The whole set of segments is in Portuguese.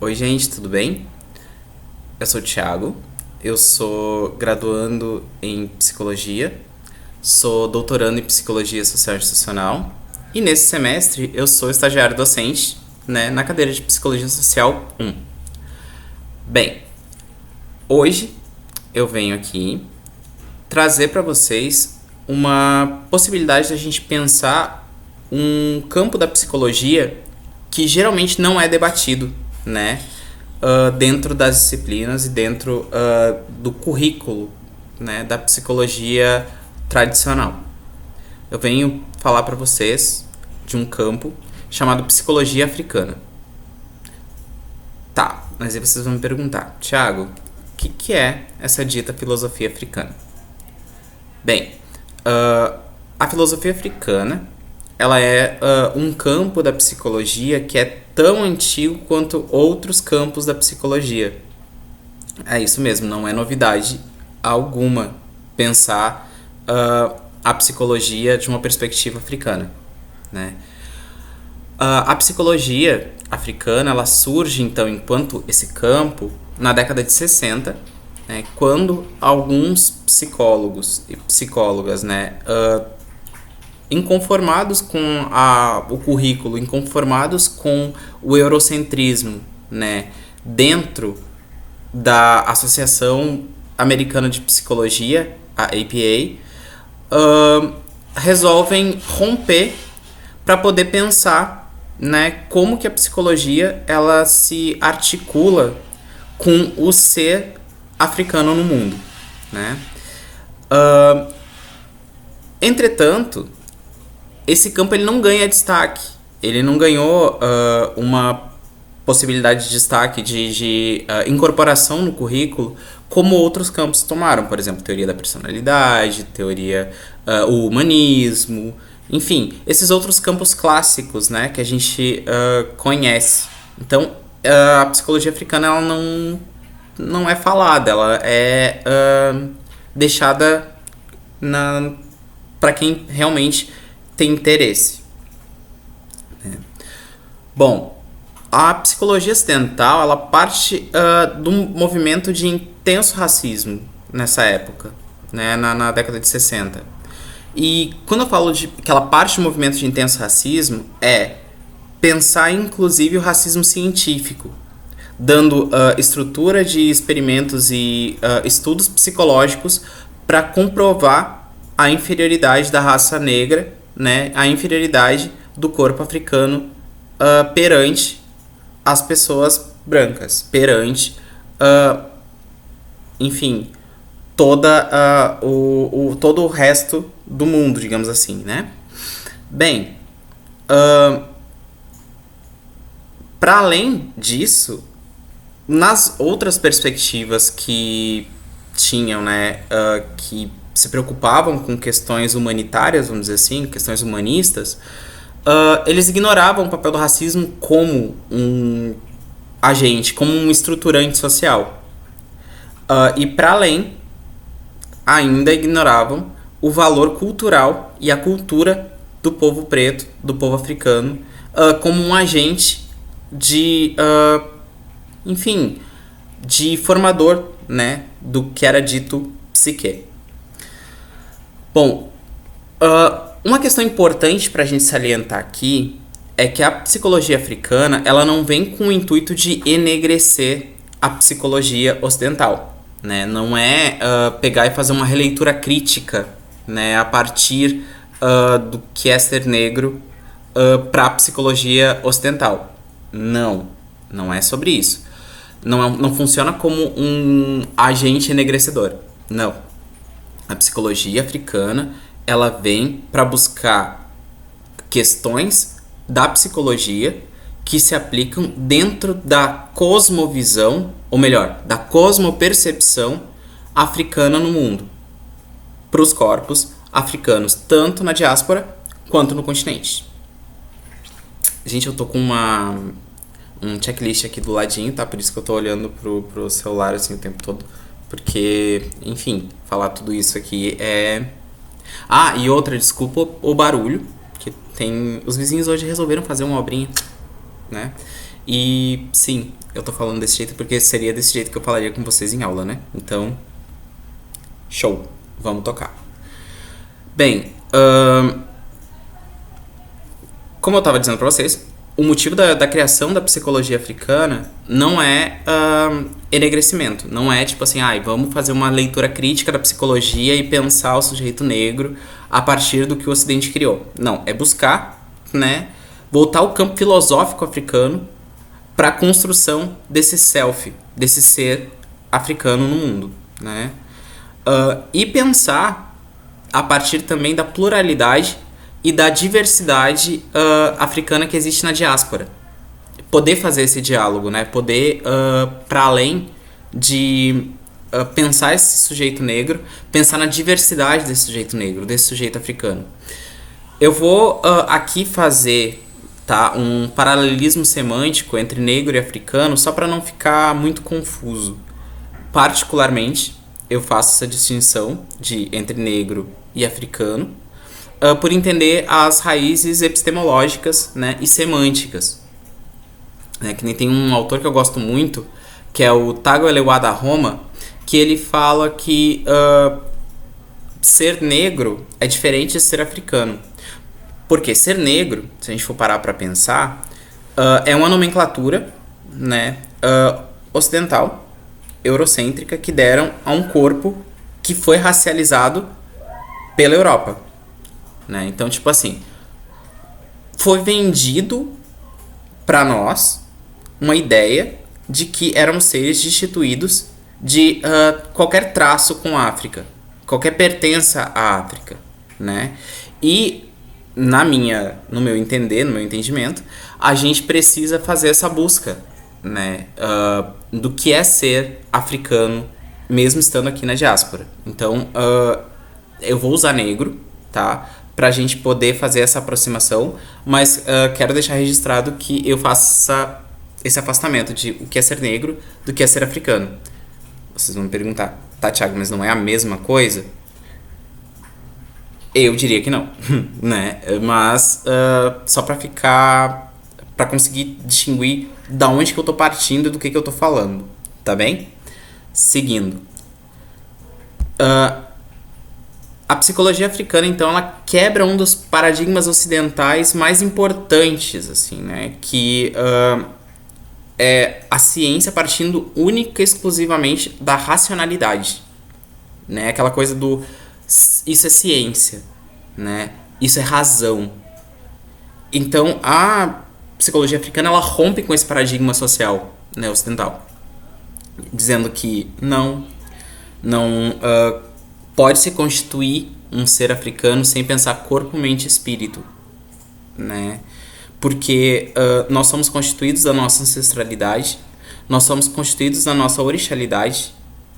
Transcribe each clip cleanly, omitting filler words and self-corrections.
Oi, gente, tudo bem? Eu sou o Thiago, eu sou graduando em psicologia, sou doutorando em psicologia social institucional e nesse semestre eu sou estagiário docente, né, na cadeira de psicologia social 1. Bem, hoje eu venho aqui trazer para vocês uma possibilidade da gente pensar um campo da psicologia que geralmente não é debatido, né? Dentro das disciplinas e dentro do currículo, né, da psicologia tradicional. Eu venho falar para vocês de um campo chamado psicologia africana. Tá, mas aí vocês vão me perguntar, Thiago, o que é essa dita filosofia africana? Bem, a filosofia africana ela é um campo da psicologia que é tão antigo quanto outros campos da psicologia. É isso mesmo, não é novidade alguma pensar a psicologia de uma perspectiva africana, né? A psicologia africana ela surge então enquanto esse campo na década de 60, né, quando alguns psicólogos e psicólogas, né, inconformados com o currículo, inconformados com o eurocentrismo, né, dentro da Associação Americana de Psicologia, a APA, resolvem romper para poder pensar, né, como que a psicologia ela se articula com o ser africano no mundo, né? Entretanto, esse campo ele não ganha destaque. Ele não ganhou uma possibilidade de destaque de incorporação no currículo como outros campos tomaram. Por exemplo, teoria da personalidade, teoria, o humanismo, enfim, esses outros campos clássicos, né, que a gente conhece. Então, a psicologia africana ela não é falada, ela é deixada para quem realmente tem interesse. Bom, a psicologia ocidental ela parte de um movimento de intenso racismo nessa época, né, na década de 60. E quando eu falo de que ela parte do movimento de intenso racismo, é pensar inclusive o racismo científico, dando estrutura de experimentos e estudos psicológicos para comprovar a inferioridade da raça negra, né, a inferioridade do corpo africano perante as pessoas brancas, perante, enfim, todo o resto do mundo, digamos assim, né? Bem, para além disso, nas outras perspectivas que tinham, né, que se preocupavam com questões humanitárias, vamos dizer assim, questões humanistas, eles ignoravam o papel do racismo como um agente, como um estruturante social. E para além, ainda ignoravam o valor cultural e a cultura do povo preto, do povo africano, como um agente de, enfim, de formador, né, do que era dito psique. Bom, uma questão importante para a gente salientar aqui é que a psicologia africana ela não vem com o intuito de enegrecer a psicologia ocidental, né? Não é pegar e fazer uma releitura crítica, né, a partir do que é ser negro para a psicologia ocidental. Não é sobre isso. Não funciona como um agente enegrecedor. Não. A psicologia africana ela vem para buscar questões da psicologia que se aplicam dentro da cosmovisão, ou melhor, da cosmopercepção africana no mundo, para os corpos africanos, tanto na diáspora quanto no continente. Gente, eu tô com um checklist aqui do ladinho, tá? Por isso que eu tô olhando pro celular assim o tempo todo, porque, enfim, falar tudo isso aqui é... e outra, desculpa o barulho, que tem... Os vizinhos hoje resolveram fazer uma obrinha, né? E sim, eu tô falando desse jeito porque seria desse jeito que eu falaria com vocês em aula, né? Então, show, vamos tocar. Bem, como eu estava dizendo para vocês, o motivo da criação da psicologia africana não é enegrecimento. Não é tipo assim, vamos fazer uma leitura crítica da psicologia e pensar o sujeito negro a partir do que o Ocidente criou. Não, é buscar, né, voltar ao campo filosófico africano para a construção desse self, desse ser africano no mundo, né? E pensar a partir também da pluralidade e da diversidade africana que existe na diáspora. Poder fazer esse diálogo, né? Poder, para além de pensar esse sujeito negro, pensar na diversidade desse sujeito negro, desse sujeito africano. Eu vou aqui fazer, tá, um paralelismo semântico entre negro e africano, só para não ficar muito confuso. Particularmente, eu faço essa distinção entre negro e africano, por entender as raízes epistemológicas, né, e semânticas. Né, que nem tem um autor que eu gosto muito, que é o Tago Elewada Roma, que ele fala que ser negro é diferente de ser africano. Porque ser negro, se a gente for parar para pensar, é uma nomenclatura, né, ocidental, eurocêntrica, que deram a um corpo que foi racializado pela Europa. Né? Então, tipo assim, foi vendido para nós uma ideia de que éramos seres destituídos de qualquer traço com a África, qualquer pertença à África, né? E no meu entendimento, a gente precisa fazer essa busca, né, do que é ser africano, mesmo estando aqui na diáspora. Então, eu vou usar negro, tá, pra gente poder fazer essa aproximação, mas quero deixar registrado que eu faço esse afastamento de o que é ser negro do que é ser africano. Vocês vão me perguntar, tá, Thiago, mas não é a mesma coisa? Eu diria que não, né? Mas só pra conseguir distinguir da onde que eu tô partindo e do que eu tô falando, tá bem? Seguindo. A psicologia africana, então, ela quebra um dos paradigmas ocidentais mais importantes, assim, né? Que é a ciência partindo única e exclusivamente da racionalidade, né? Aquela coisa do isso é ciência, né? Isso é razão. Então, a psicologia africana, ela rompe com esse paradigma social, né, ocidental, dizendo que não pode se constituir um ser africano sem pensar corpo, mente e espírito, né? Porque nós somos constituídos da nossa ancestralidade, nós somos constituídos da nossa orixalidade,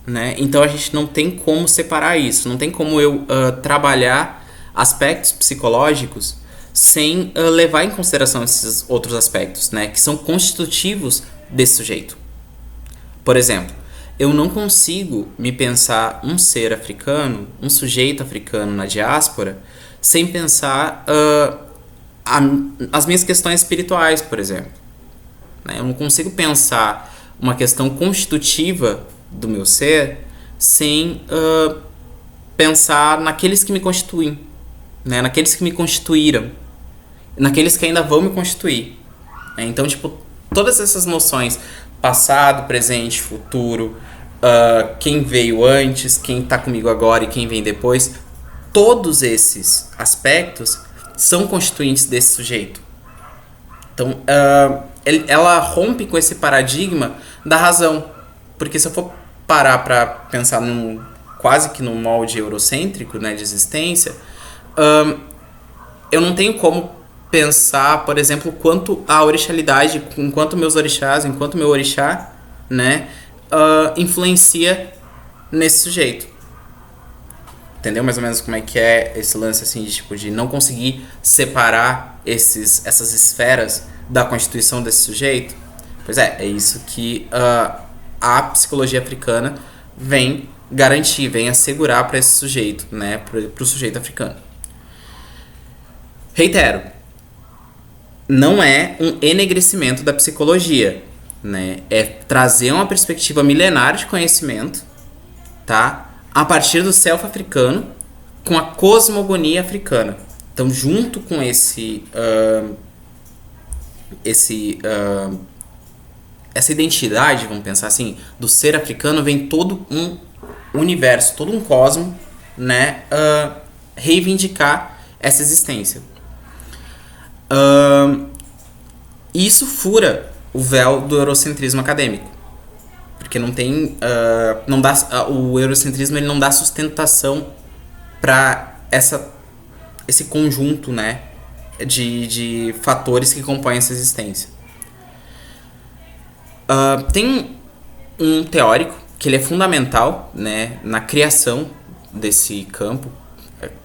né? Então a gente não tem como separar isso, não tem como eu trabalhar aspectos psicológicos sem levar em consideração esses outros aspectos, né? Que são constitutivos desse sujeito. Por exemplo, eu não consigo me pensar um ser africano, um sujeito africano na diáspora, sem pensar as minhas questões espirituais, por exemplo. Eu não consigo pensar uma questão constitutiva do meu ser sem pensar naqueles que me constituem, né? Naqueles que me constituíram, naqueles que ainda vão me constituir. Então, tipo, todas essas noções, passado, presente, futuro, quem veio antes, quem tá comigo agora e quem vem depois, todos esses aspectos são constituintes desse sujeito. Então, ela rompe com esse paradigma da razão. Porque se eu for parar para pensar quase que num molde eurocêntrico, né, de existência, eu não tenho como pensar, por exemplo, quanto a orixalidade, enquanto meus orixás, enquanto meu orixá, né, influencia nesse sujeito. Entendeu mais ou menos como é que é esse lance assim de, tipo, de não conseguir separar essas esferas da constituição desse sujeito? Pois é isso que a psicologia africana vem garantir, vem assegurar para esse sujeito, né, para o sujeito africano. Reitero, não é um enegrecimento da psicologia, né? É trazer uma perspectiva milenar de conhecimento, tá? A partir do self africano com a cosmogonia africana. Então, junto com essa identidade, vamos pensar assim, do ser africano, vem todo um universo, todo um cosmo, né? Reivindicar essa existência. E isso fura o véu do eurocentrismo acadêmico, porque não tem, não dá, o eurocentrismo ele não dá sustentação para esse conjunto, né, de fatores que compõem essa existência. Tem um teórico que ele é fundamental, né, na criação desse campo,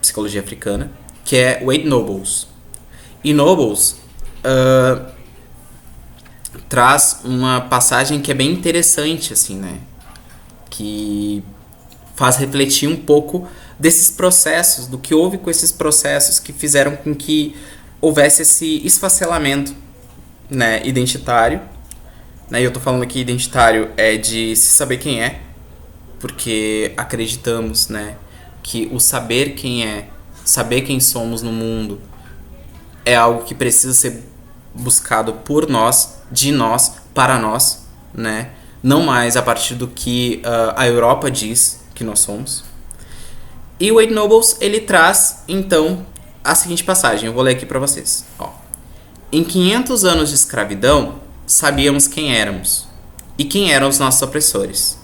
psicologia africana, que é Wade Nobles. E Nobles traz uma passagem que é bem interessante, assim, né, que faz refletir um pouco desses processos, do que houve com esses processos que fizeram com que houvesse esse esfacelamento, né, identitário. Né, e eu tô falando aqui identitário é de se saber quem é, porque acreditamos, né, que o saber quem é, saber quem somos no mundo, é algo que precisa ser buscado por nós, de nós, para nós, né? Não mais a partir do que a Europa diz que nós somos. E o Wade Nobles, ele traz, então, a seguinte passagem. Eu vou ler aqui para vocês. Ó. Em 500 anos de escravidão, sabíamos quem éramos e quem eram os nossos opressores.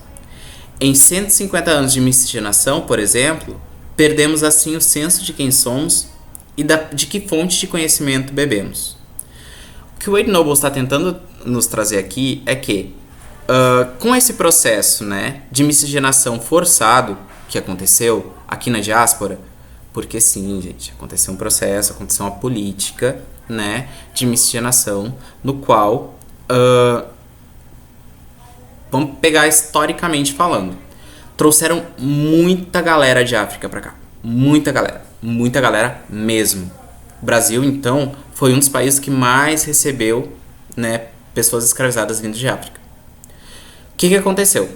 Em 150 anos de miscigenação, por exemplo, perdemos assim o senso de quem somos e de que fonte de conhecimento bebemos. O que o Wade Nobles está tentando nos trazer aqui é que, com esse processo, né, de miscigenação forçado que aconteceu aqui na diáspora, porque sim, gente, aconteceu um processo, aconteceu uma política, né, de miscigenação, no qual, vamos pegar historicamente falando, trouxeram muita galera de África pra cá, muita galera mesmo. O Brasil, então, foi um dos países que mais recebeu, né, pessoas escravizadas vindo de África. O que aconteceu?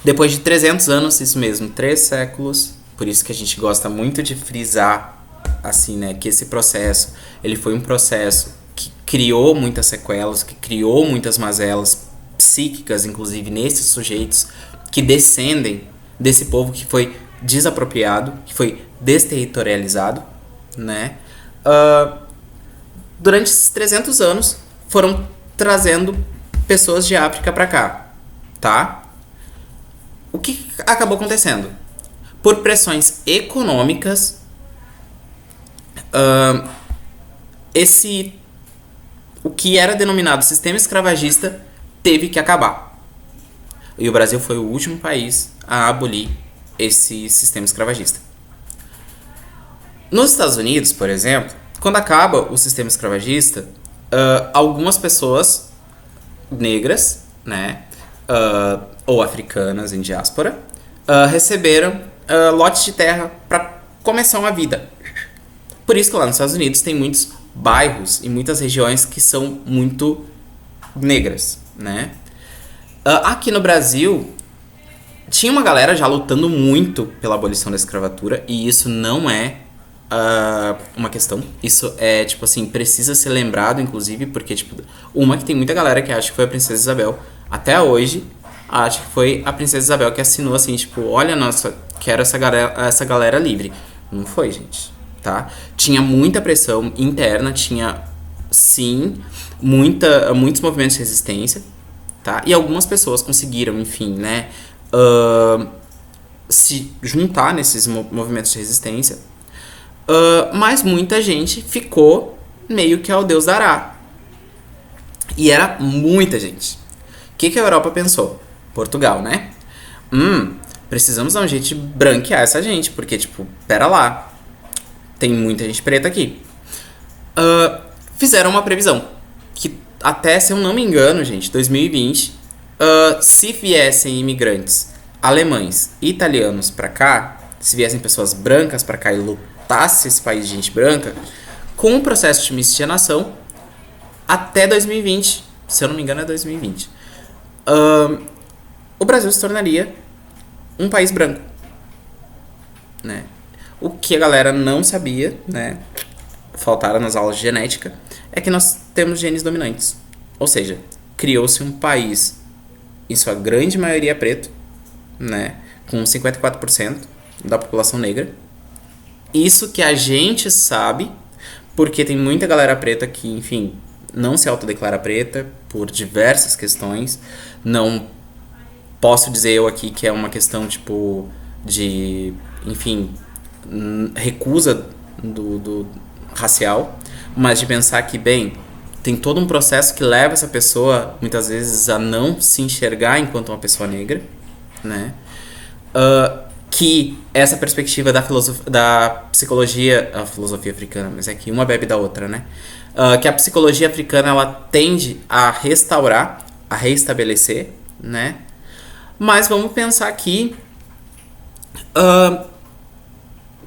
Depois de 300 anos, isso mesmo, 3 séculos, por isso que a gente gosta muito de frisar, assim, né, que esse processo, ele foi um processo que criou muitas sequelas, que criou muitas mazelas psíquicas, inclusive nesses sujeitos que descendem desse povo que foi desapropriado, que foi desterritorializado, né? Durante esses 300 anos foram trazendo pessoas de África para cá, tá? O que acabou acontecendo? Por pressões econômicas, o que era denominado sistema escravagista teve que acabar. E o Brasil foi o último país a abolir esse sistema escravagista. Nos Estados Unidos, por exemplo, quando acaba o sistema escravagista, algumas pessoas negras, né, ou africanas em diáspora, receberam lotes de terra para começar uma vida. Por isso que lá nos Estados Unidos tem muitos bairros e muitas regiões que são muito negras, né? Aqui no Brasil tinha uma galera já lutando muito pela abolição da escravatura, e isso não é uma questão. Isso é, tipo assim, precisa ser lembrado, inclusive, porque, tipo, que tem muita galera que acha que foi a Princesa Isabel. Até hoje, acha que foi a Princesa Isabel que assinou, assim, tipo, olha, nossa, quero essa galera livre. Não foi, gente, tá? Tinha muita pressão interna, tinha, sim, muitos movimentos de resistência, tá? E algumas pessoas conseguiram, enfim, né, se juntar nesses movimentos de resistência. Mas muita gente ficou meio que ao Deus dará. E era muita gente. O que a Europa pensou? Portugal, né? Precisamos dar um jeito de branquear essa gente, porque, tipo, pera lá, tem muita gente preta aqui. Fizeram uma previsão que até, se eu não me engano, gente, 2020, se viessem imigrantes alemães e italianos pra cá, se viessem pessoas brancas pra cá e lutasse esse país de gente branca, com o processo de miscigenação até 2020, se eu não me engano é 2020, o Brasil se tornaria um país branco, né? O que a galera não sabia, né, faltaram nas aulas de genética, é que nós temos genes dominantes. Ou seja, criou-se um país, em sua grande maioria preto, né, com 54% da população negra. Isso que a gente sabe, porque tem muita galera preta que, enfim, não se autodeclara preta por diversas questões. Não posso dizer eu aqui que é uma questão, tipo, de, enfim, recusa do racial, mas de pensar que, bem, tem todo um processo que leva essa pessoa, muitas vezes, a não se enxergar enquanto uma pessoa negra, né? Que essa perspectiva da psicologia, a filosofia africana, mas é que uma bebe da outra, né? Que a psicologia africana, ela tende a restaurar, a reestabelecer, né? Mas vamos pensar aqui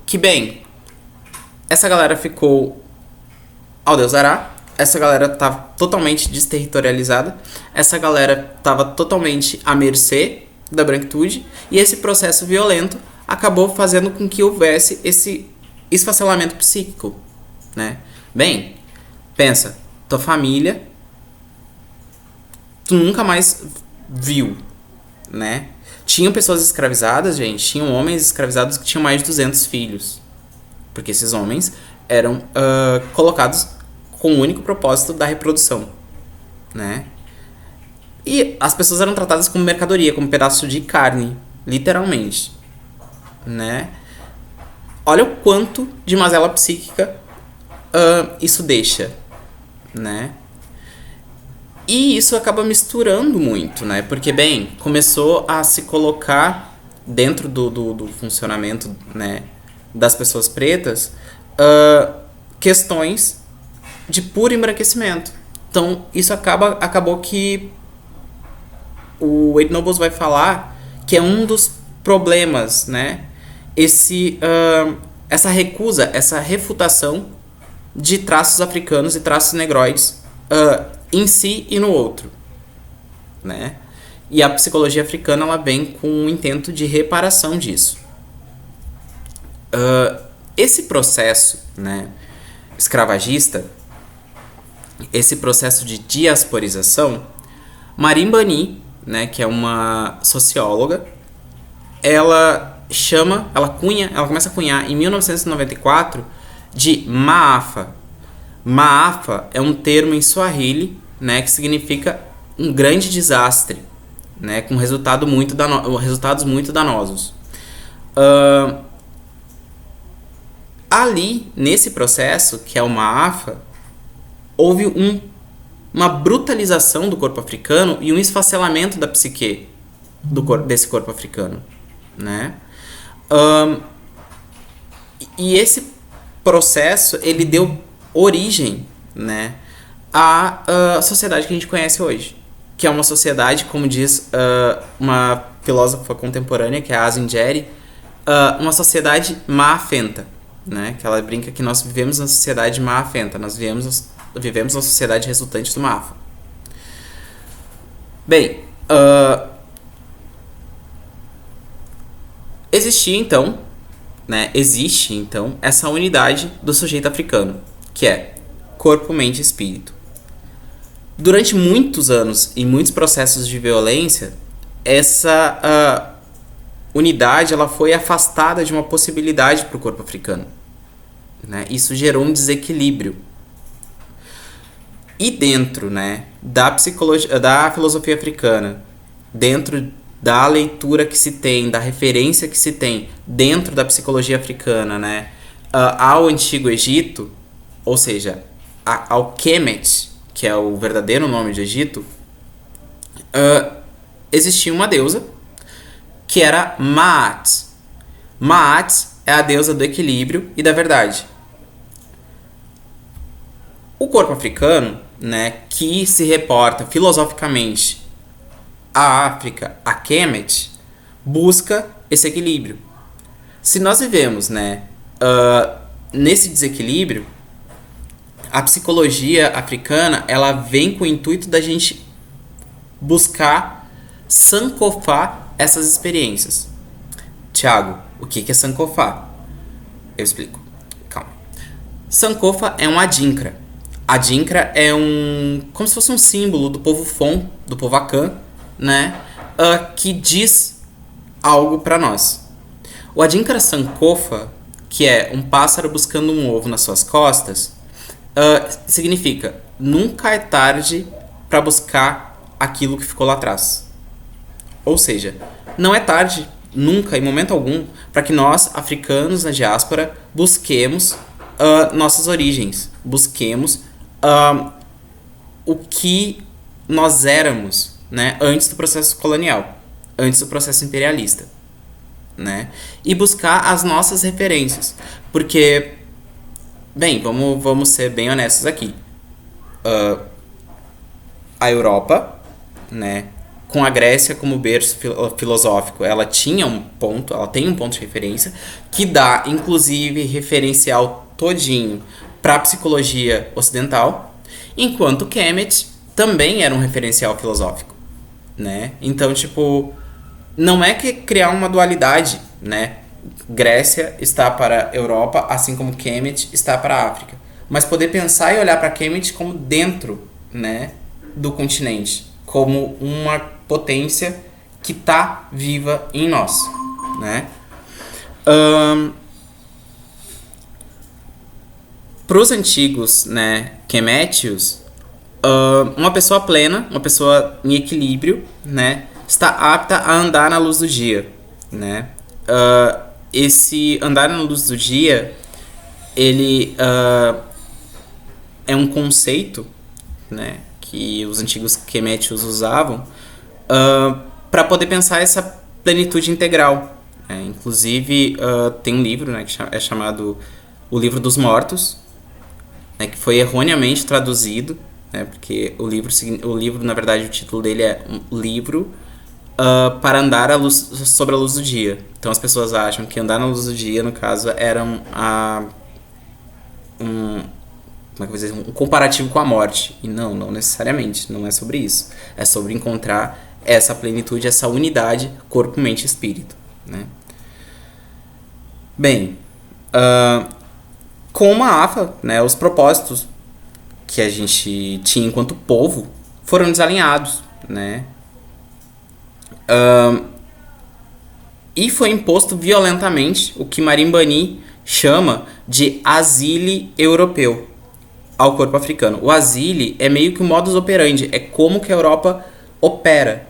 que, bem, essa galera ficou ao Deus dará, essa galera tava totalmente desterritorializada, essa galera tava totalmente à mercê da branquitude, e esse processo violento acabou fazendo com que houvesse esse esfacelamento psíquico, né? Bem, pensa, tua família tu nunca mais viu, né? Tinham pessoas escravizadas, gente, tinham homens escravizados que tinham mais de 200 filhos, porque esses homens eram colocados com o único propósito da reprodução, né? E as pessoas eram tratadas como mercadoria, como pedaço de carne, literalmente, né? Olha o quanto de mazela psíquica isso deixa, né? E isso acaba misturando muito, né? Porque, bem, começou a se colocar dentro do funcionamento, né, das pessoas pretas questões de puro embranquecimento. Então, isso acabou que o Wade Nobles vai falar que é um dos problemas, né? Essa recusa, essa refutação de traços africanos e traços negroides em si e no outro, né? E a psicologia africana, ela vem com o intento de reparação disso. Esse processo, né, escravagista, esse processo de diasporização, Marimbani, né, que é uma socióloga, ela começa a cunhar em 1994 de Maafa. Maafa é um termo em Swahili, né, que significa um grande desastre, né, com resultados muito danosos. Ali, nesse processo, que é o Maafa, houve uma brutalização do corpo africano e um esfacelamento da psique desse corpo africano, né? E esse processo, ele deu origem, né, à sociedade que a gente conhece hoje, que é uma sociedade, como diz uma filósofa contemporânea, que é a Asin-Geri, uma sociedade maafenta, né? Que ela brinca que nós vivemos na sociedade maafenta, nós vivemos na sociedade resultante do Maafa. Bem, existe então essa unidade do sujeito africano, que é corpo, mente e espírito. Durante muitos anos e muitos processos de violência, essa unidade ela foi afastada de uma possibilidade para o corpo africano, né? Isso gerou um desequilíbrio. E dentro, né, da filosofia africana, dentro da leitura que se tem, da referência que se tem dentro da psicologia africana, né, ao Antigo Egito, ou seja, ao Kemet, que é o verdadeiro nome de Egito, existia uma deusa que era Maat. Maat é a deusa do equilíbrio e da verdade. O corpo africano, né, que se reporta filosoficamente à África, a Kemet, busca esse equilíbrio. Se nós vivemos, né, nesse desequilíbrio, A psicologia africana, ela vem com o intuito da gente buscar sancofar essas experiências. Tiago, o que é sancofar? Eu explico. Calma. Sankofa é um adinkra. Adinkra é como se fosse um símbolo do povo Fon, do povo Akan, né? Que diz algo para nós. O Adinkra Sankofa, que é um pássaro buscando um ovo nas suas costas, significa nunca é tarde para buscar aquilo que ficou lá atrás. Ou seja, não é tarde, nunca, em momento algum, para que nós, africanos na diáspora, busquemos nossas origens, busquemos o que nós éramos, né, antes do processo colonial, antes do processo imperialista, né, e buscar as nossas referências, porque, bem, vamos ser bem honestos aqui, a Europa, né, com a Grécia como berço filosófico, ela tem um ponto de referência, que dá, inclusive, referencial todinho para a psicologia ocidental, enquanto Kemet também era um referencial filosófico, né? Então, tipo, não é que criar uma dualidade, né? Grécia está para a Europa, assim como Kemet está para a África, mas poder pensar e olhar para Kemet como dentro, né, do continente, como uma potência que está viva em nós, né? Para os antigos, né, Kemétios, uma pessoa plena, uma pessoa em equilíbrio, né, está apta a andar na luz do dia, né? Esse andar na luz do dia, ele é um conceito, né, que os antigos Kemétios usavam para poder pensar essa plenitude integral. Inclusive, tem um livro, né, que é chamado O Livro dos Mortos, né, que foi erroneamente traduzido, né, porque o livro, na verdade, o título dele é um livro para andar sobre a luz do dia. Então as pessoas acham que andar na luz do dia, no caso, era um comparativo com a morte. E não necessariamente, não é sobre isso. É sobre encontrar essa plenitude, essa unidade corpo, mente e espírito, né? Bem, com uma AFA, né, os propósitos que a gente tinha enquanto povo foram desalinhados, né? E foi imposto violentamente o que Marimbani chama de asile europeu ao corpo africano. O asile é meio que o modus operandi, é como que a Europa opera.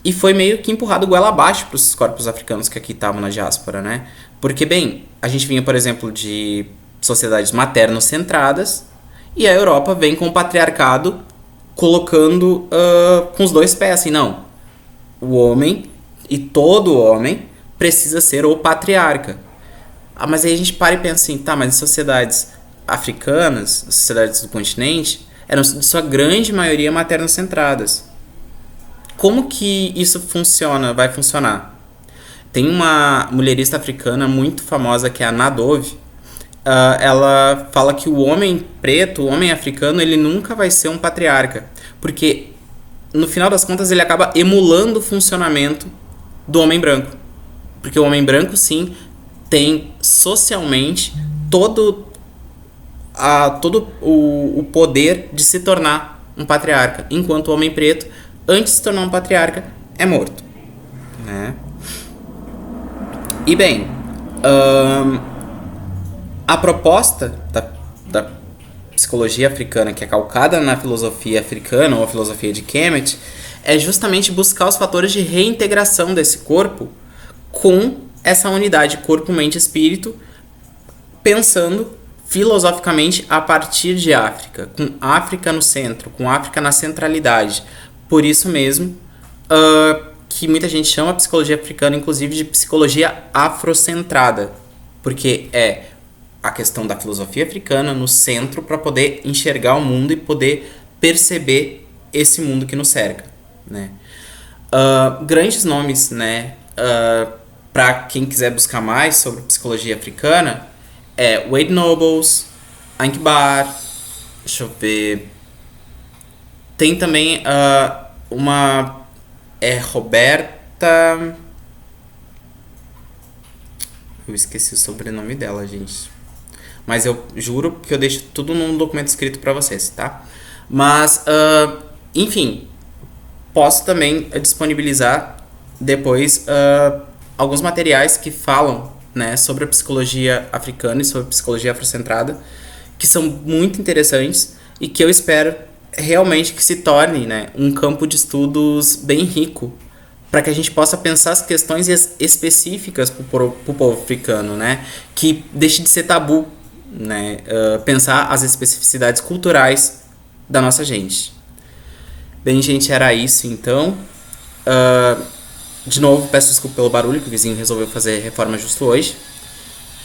E foi meio que empurrado goela abaixo para os corpos africanos que aqui estavam na diáspora, né? Porque, bem, a gente vinha, por exemplo, de sociedades materno-centradas, e a Europa vem com o patriarcado colocando com os dois pés, assim, não. O homem, e todo homem, precisa ser o patriarca. Mas aí a gente para e pensa assim, tá, mas em sociedades africanas, as sociedades do continente, eram de sua grande maioria materno-centradas. Como que isso vai funcionar? Tem uma mulherista africana muito famosa que é a Nadove. Ela fala que o homem preto, o homem africano, ele nunca vai ser um patriarca, porque no final das contas ele acaba emulando o funcionamento do homem branco, porque o homem branco sim tem socialmente todo o poder de se tornar um patriarca, enquanto o homem preto, antes de se tornar um patriarca, é morto, né? E bem, a proposta da psicologia africana, que é calcada na filosofia africana ou a filosofia de Kemet, é justamente buscar os fatores de reintegração desse corpo com essa unidade corpo, mente e espírito, pensando filosoficamente a partir de África, com África no centro, com África na centralidade. Por isso mesmo que muita gente chama a psicologia africana, inclusive, de psicologia afrocentrada, porque é a questão da filosofia africana no centro para poder enxergar o mundo e poder perceber esse mundo que nos cerca, né? Grandes nomes, né, para quem quiser buscar mais sobre psicologia africana é Wade Nobles, Ankbar, Deixa eu ver. Tem também uma. É Roberta. Eu esqueci o sobrenome dela, gente. Mas eu juro que eu deixo tudo num documento escrito pra vocês, tá? Mas, enfim, posso também disponibilizar depois alguns materiais que falam, né, sobre a psicologia africana e sobre a psicologia afrocentrada, que são muito interessantes e que eu espero realmente que se torne, né, um campo de estudos bem rico para que a gente possa pensar as questões específicas para o povo africano, né, que deixe de ser tabu, né, pensar as especificidades culturais da nossa gente. Bem, gente, era isso então. Uh, de novo, peço desculpa pelo barulho, que o vizinho resolveu fazer reforma justo hoje.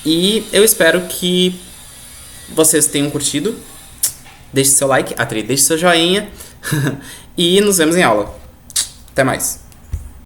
E eu espero que vocês tenham curtido. Deixe seu like, deixe seu joinha. E nos vemos em aula. Até mais.